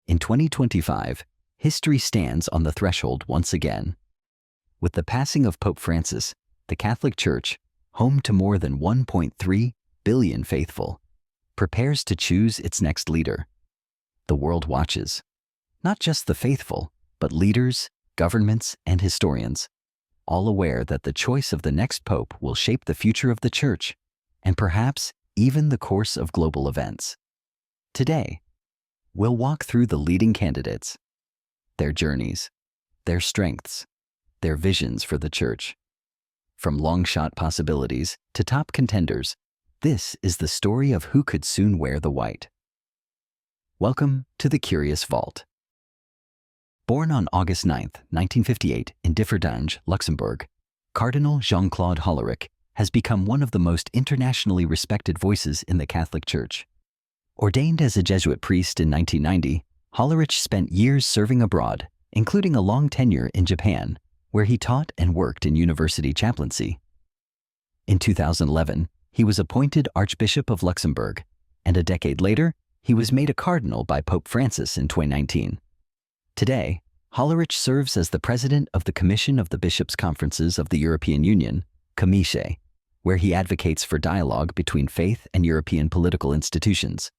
In 2025, history stands on the threshold once again. With the passing of Pope Francis, the Catholic Church, home to more than 1.3 billion faithful, prepares to choose its next leader. The world watches. Not just the faithful, but leaders, governments, and historians, all aware that the choice of the next pope will shape the future of the Church, and perhaps even the course of global events. Today, we'll walk through the leading candidates, their journeys, their strengths, their visions for the Church. From long-shot possibilities to top contenders, this is the story of who could soon wear the white. Welcome to the Curious Vault. Born on August 9, 1958 in Differdange, Luxembourg, Cardinal Jean-Claude Hollerich has become one of the most internationally respected voices in the Catholic Church. Ordained as a Jesuit priest in 1990, Hollerich spent years serving abroad, including a long tenure in Japan, where he taught and worked in university chaplaincy. In 2011, he was appointed Archbishop of Luxembourg, and a decade later, he was made a cardinal by Pope Francis in 2019. Today, Hollerich serves as the president of the Commission of the Bishops' Conferences of the European Union, Comice, where he advocates for dialogue between faith and European political institutions.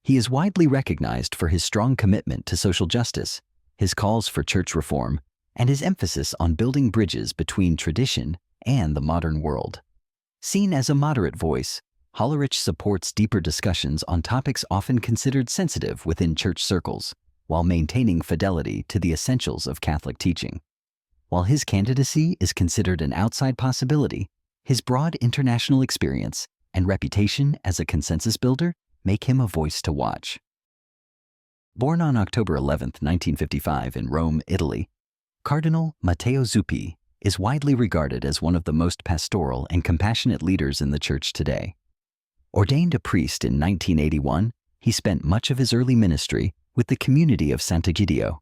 He is widely recognized for his strong commitment to social justice, his calls for church reform, and his emphasis on building bridges between tradition and the modern world. Seen as a moderate voice, Hollerich supports deeper discussions on topics often considered sensitive within church circles, while maintaining fidelity to the essentials of Catholic teaching. While his candidacy is considered an outside possibility, his broad international experience and reputation as a consensus builder make him a voice to watch. Born on October 11, 1955 in Rome, Italy, Cardinal Matteo Zuppi is widely regarded as one of the most pastoral and compassionate leaders in the Church today. Ordained a priest in 1981, he spent much of his early ministry with the community of Sant'Egidio,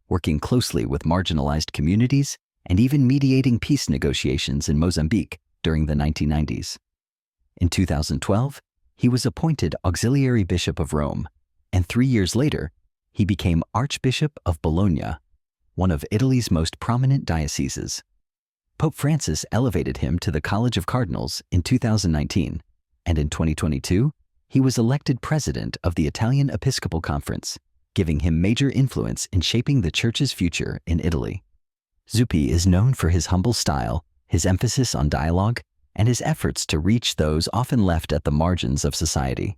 working closely with marginalized communities and even mediating peace negotiations in Mozambique during the 1990s. In 2012, he was appointed Auxiliary Bishop of Rome, and 3 years later, he became Archbishop of Bologna, one of Italy's most prominent dioceses. Pope Francis elevated him to the College of Cardinals in 2019, and in 2022, he was elected president of the Italian Episcopal Conference, giving him major influence in shaping the Church's future in Italy. Zuppi is known for his humble style, his emphasis on dialogue, and his efforts to reach those often left at the margins of society.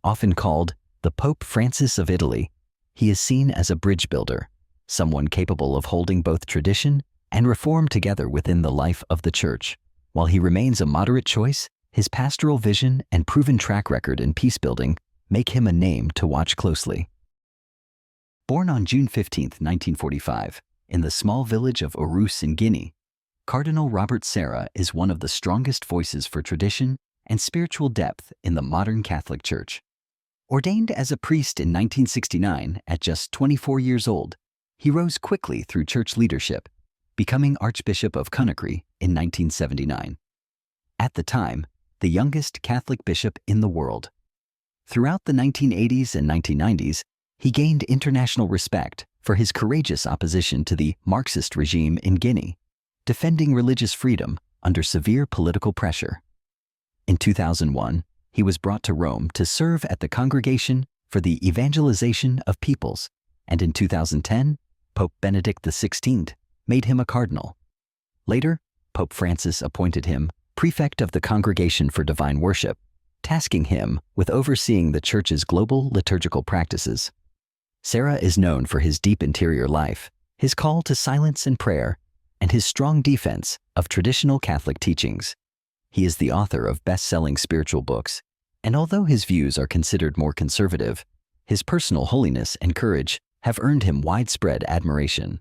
Often called the Pope Francis of Italy, he is seen as a bridge builder, someone capable of holding both tradition and reform together within the life of the Church. While he remains a moderate choice, his pastoral vision and proven track record in peace-building make him a name to watch closely. Born on June 15, 1945, in the small village of Orus in Guinea, Cardinal Robert Sarah is one of the strongest voices for tradition and spiritual depth in the modern Catholic Church. Ordained as a priest in 1969 at just 24 years old, he rose quickly through church leadership, becoming Archbishop of Conakry in 1979. At the time, the youngest Catholic bishop in the world. Throughout the 1980s and 1990s, he gained international respect for his courageous opposition to the Marxist regime in Guinea, defending religious freedom under severe political pressure. In 2001, he was brought to Rome to serve at the Congregation for the Evangelization of Peoples, and in 2010, Pope Benedict XVI made him a cardinal. Later, Pope Francis appointed him prefect of the Congregation for Divine Worship, tasking him with overseeing the Church's global liturgical practices. Sarah is known for his deep interior life, his call to silence and prayer, and his strong defense of traditional Catholic teachings. He is the author of best-selling spiritual books, and although his views are considered more conservative, his personal holiness and courage have earned him widespread admiration.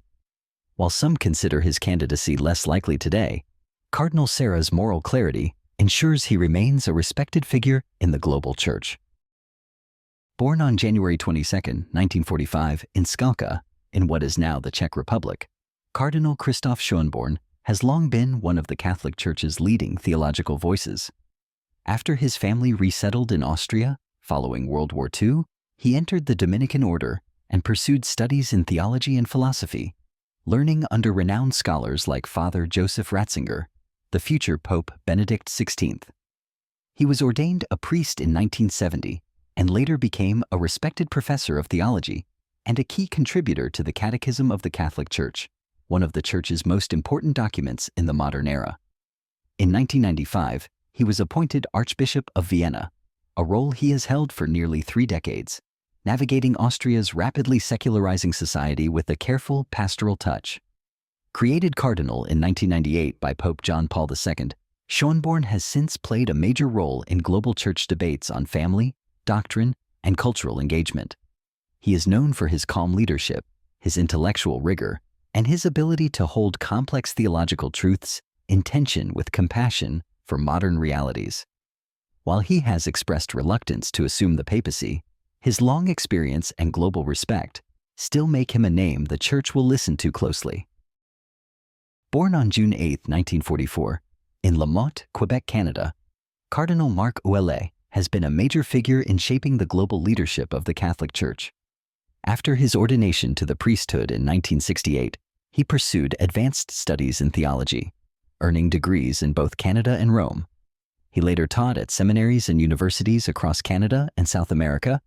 While some consider his candidacy less likely today, Cardinal Sarah's moral clarity ensures he remains a respected figure in the global Church. Born on January 22, 1945, in Skalka, in what is now the Czech Republic, Cardinal Christoph Schönborn has long been one of the Catholic Church's leading theological voices. After his family resettled in Austria following World War II, he entered the Dominican order and pursued studies in theology and philosophy, learning under renowned scholars like Father Joseph Ratzinger, the future Pope Benedict XVI. He was ordained a priest in 1970 and later became a respected professor of theology and a key contributor to the Catechism of the Catholic Church, one of the Church's most important documents in the modern era. In 1995, he was appointed Archbishop of Vienna, a role he has held for nearly 3 decades, navigating Austria's rapidly secularizing society with a careful pastoral touch. Created Cardinal in 1998 by Pope John Paul II, Schönborn has since played a major role in global church debates on family, doctrine, and cultural engagement. He is known for his calm leadership, his intellectual rigor, and his ability to hold complex theological truths in tension with compassion for modern realities. While he has expressed reluctance to assume the papacy, his long experience and global respect still make him a name the Church will listen to closely. Born on June 8, 1944, in La Motte, Quebec, Canada, Cardinal Marc Ouellet has been a major figure in shaping the global leadership of the Catholic Church. After his ordination to the priesthood in 1968, he pursued advanced studies in theology, earning degrees in both Canada and Rome. He later taught at seminaries and universities across Canada and South America,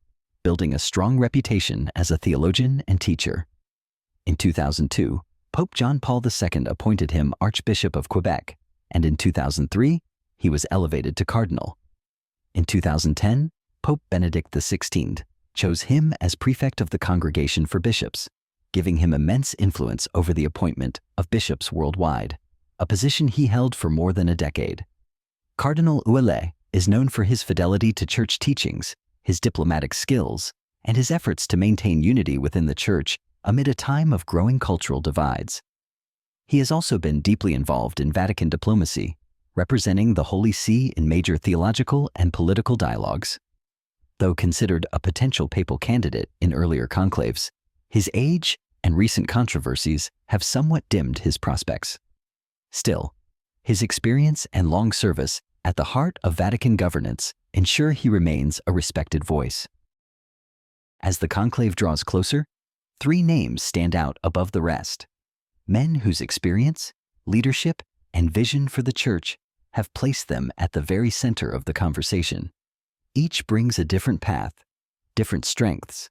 building a strong reputation as a theologian and teacher. In 2002, Pope John Paul II appointed him Archbishop of Quebec, and in 2003, he was elevated to Cardinal. In 2010, Pope Benedict XVI chose him as prefect of the Congregation for Bishops, giving him immense influence over the appointment of bishops worldwide, a position he held for more than a decade. Cardinal Ouellet is known for his fidelity to church teachings, his diplomatic skills, and his efforts to maintain unity within the Church amid a time of growing cultural divides. He has also been deeply involved in Vatican diplomacy, representing the Holy See in major theological and political dialogues. Though considered a potential papal candidate in earlier conclaves, his age and recent controversies have somewhat dimmed his prospects. Still, his experience and long service at the heart of Vatican governance ensure he remains a respected voice. As the conclave draws closer, 3 names stand out above the rest: men whose experience, leadership, and vision for the Church have placed them at the very center of the conversation. Each brings a different path, different strengths,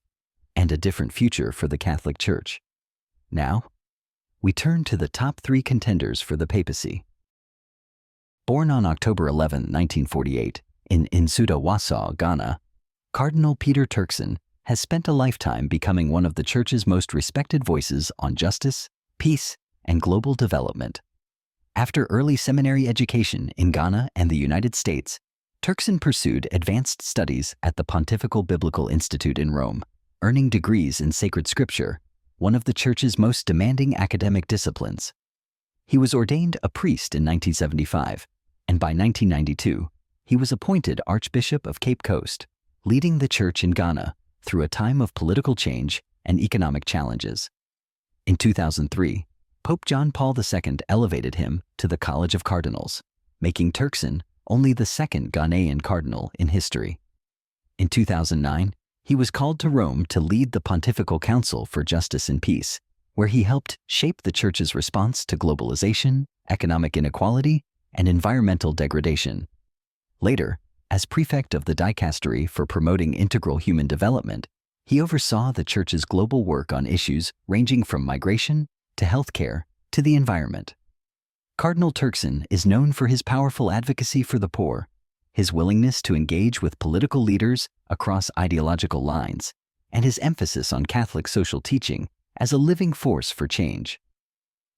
and a different future for the Catholic Church. Now, we turn to the top 3 contenders for the papacy. Born on October 11, 1948, in Nsukka, Ghana, Cardinal Peter Turkson has spent a lifetime becoming one of the Church's most respected voices on justice, peace, and global development. After early seminary education in Ghana and the United States, Turkson pursued advanced studies at the Pontifical Biblical Institute in Rome, earning degrees in sacred scripture, one of the Church's most demanding academic disciplines. He was ordained a priest in 1975, and by 1992, he was appointed Archbishop of Cape Coast, leading the Church in Ghana through a time of political change and economic challenges. In 2003, Pope John Paul II elevated him to the College of Cardinals, making Turkson only the 2nd Ghanaian cardinal in history. In 2009, he was called to Rome to lead the Pontifical Council for Justice and Peace, where he helped shape the Church's response to globalization, economic inequality, and environmental degradation. Later, as prefect of the Dicastery for Promoting Integral Human Development, he oversaw the Church's global work on issues ranging from migration to healthcare to the environment. Cardinal Turkson is known for his powerful advocacy for the poor, his willingness to engage with political leaders across ideological lines, and his emphasis on Catholic social teaching as a living force for change.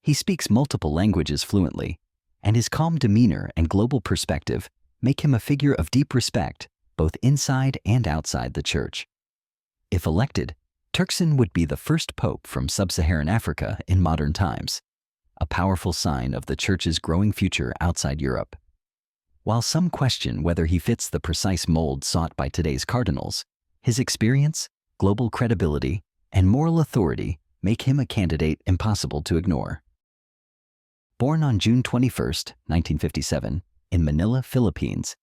He speaks multiple languages fluently, and his calm demeanor and global perspective make him a figure of deep respect both inside and outside the Church. If elected, Turkson would be the first pope from sub-Saharan Africa in modern times, a powerful sign of the Church's growing future outside Europe. While some question whether he fits the precise mold sought by today's cardinals, his experience, global credibility, and moral authority make him a candidate impossible to ignore. Born on June 21, 1957, in Manila, Philippines,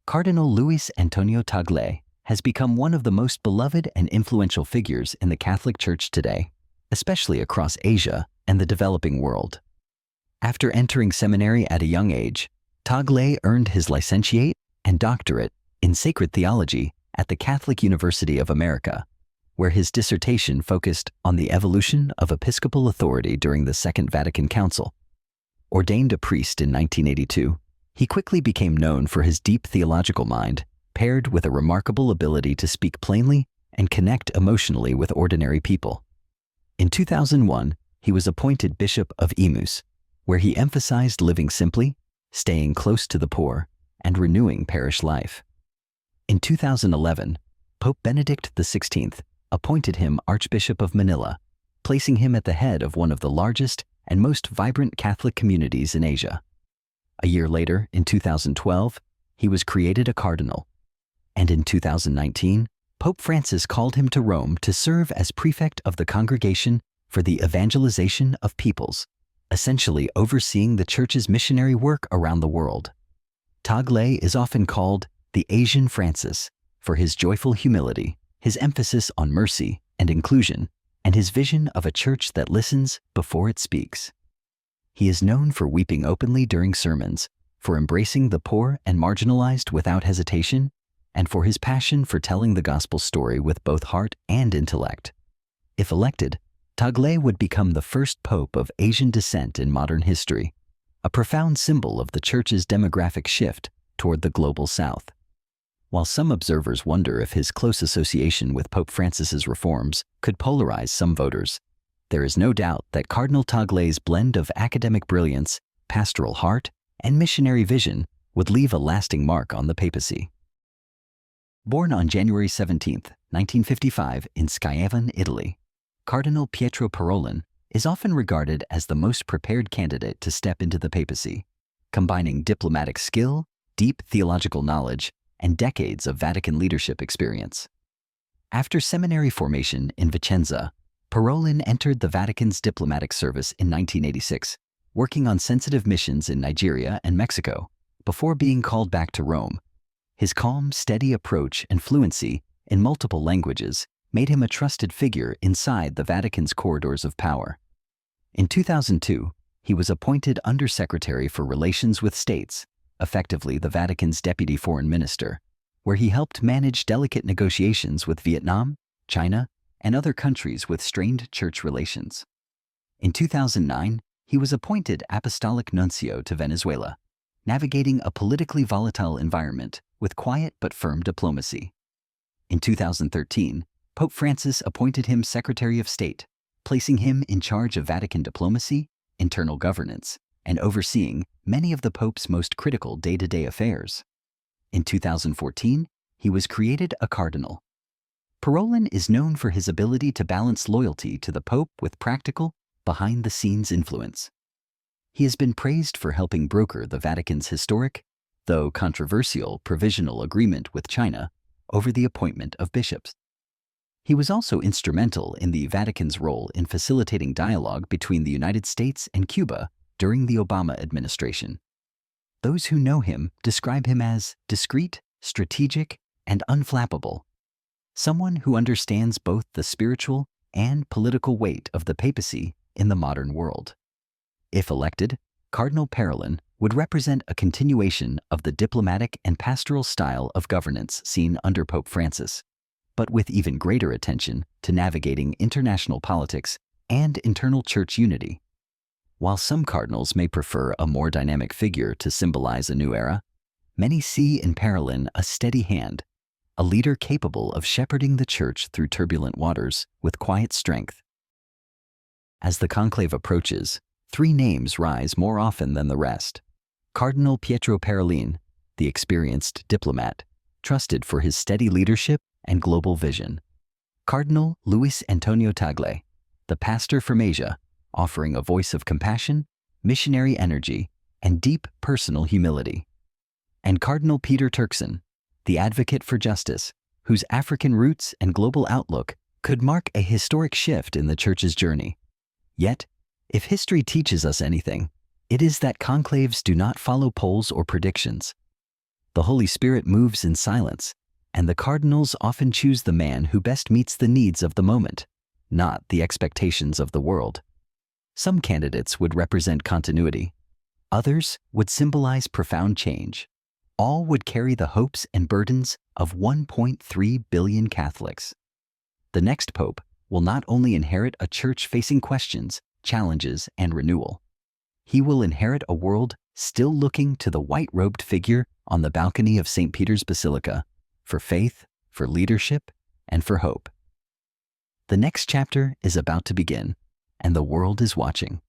Cardinal Luis Antonio Tagle has become one of the most beloved and influential figures in the Catholic Church today, especially across Asia and the developing world. After entering seminary at a young age, Tagle earned his licentiate and doctorate in sacred theology at the Catholic University of America, where his dissertation focused on the evolution of episcopal authority during the Second Vatican Council. Ordained a priest in 1982, he quickly became known for his deep theological mind, paired with a remarkable ability to speak plainly and connect emotionally with ordinary people. In 2001, he was appointed Bishop of Emus, where he emphasized living simply, staying close to the poor, and renewing parish life. In 2011, Pope Benedict XVI appointed him Archbishop of Manila, placing him at the head of one of the largest and most vibrant Catholic communities in Asia. A year later, in 2012, he was created a cardinal. And in 2019, Pope Francis called him to Rome to serve as prefect of the Congregation for the Evangelization of Peoples, essentially overseeing the Church's missionary work around the world. Tagle is often called the Asian Francis for his joyful humility, his emphasis on mercy and inclusion, and his vision of a church that listens before it speaks. He is known for weeping openly during sermons, for embracing the poor and marginalized without hesitation, and for his passion for telling the gospel story with both heart and intellect. If elected, Tagle would become the first pope of Asian descent in modern history, a profound symbol of the Church's demographic shift toward the global South. While some observers wonder if his close association with Pope Francis's reforms could polarize some voters, there is no doubt that Cardinal Tagle's blend of academic brilliance, pastoral heart, and missionary vision would leave a lasting mark on the papacy. Born on January 17, 1955 in Schiavon, Italy, Cardinal Pietro Parolin is often regarded as the most prepared candidate to step into the papacy, combining diplomatic skill, deep theological knowledge, and decades of Vatican leadership experience. After seminary formation in Vicenza, Parolin entered the Vatican's diplomatic service in 1986, working on sensitive missions in Nigeria and Mexico, before being called back to Rome. His calm, steady approach and fluency in multiple languages made him a trusted figure inside the Vatican's corridors of power. In 2002, he was appointed Undersecretary for Relations with States, effectively the Vatican's deputy foreign minister, where he helped manage delicate negotiations with Vietnam, China, and other countries with strained church relations. In 2009, he was appointed Apostolic Nuncio to Venezuela, navigating a politically volatile environment with quiet but firm diplomacy. In 2013, Pope Francis appointed him Secretary of State, placing him in charge of Vatican diplomacy, internal governance, and overseeing many of the Pope's most critical day-to-day affairs. In 2014, he was created a cardinal. Parolin is known for his ability to balance loyalty to the Pope with practical, behind-the-scenes influence. He has been praised for helping broker the Vatican's historic, though controversial, provisional agreement with China over the appointment of bishops. He was also instrumental in the Vatican's role in facilitating dialogue between the United States and Cuba during the Obama administration. Those who know him describe him as discreet, strategic, and unflappable, someone who understands both the spiritual and political weight of the papacy in the modern world. If elected, Cardinal Parolin would represent a continuation of the diplomatic and pastoral style of governance seen under Pope Francis, but with even greater attention to navigating international politics and internal church unity. While some cardinals may prefer a more dynamic figure to symbolize a new era, many see in Parolin a steady hand, a leader capable of shepherding the church through turbulent waters with quiet strength. As the conclave approaches, three names rise more often than the rest. Cardinal Pietro Parolin, the experienced diplomat, trusted for his steady leadership and global vision. Cardinal Luis Antonio Tagle, the pastor from Asia, offering a voice of compassion, missionary energy, and deep personal humility. And Cardinal Peter Turkson, the advocate for justice, whose African roots and global outlook could mark a historic shift in the Church's journey. Yet, if history teaches us anything, it is that conclaves do not follow polls or predictions. The Holy Spirit moves in silence, And the cardinals often choose the man who best meets the needs of the moment, not the expectations of the world. Some candidates would represent continuity. Others would symbolize profound change. All would carry the hopes and burdens of 1.3 billion Catholics. The next pope will not only inherit a church facing questions, challenges, and renewal. He will inherit a world still looking to the white-robed figure on the balcony of St. Peter's Basilica for faith, for leadership, and for hope. The next chapter is about to begin, and the world is watching.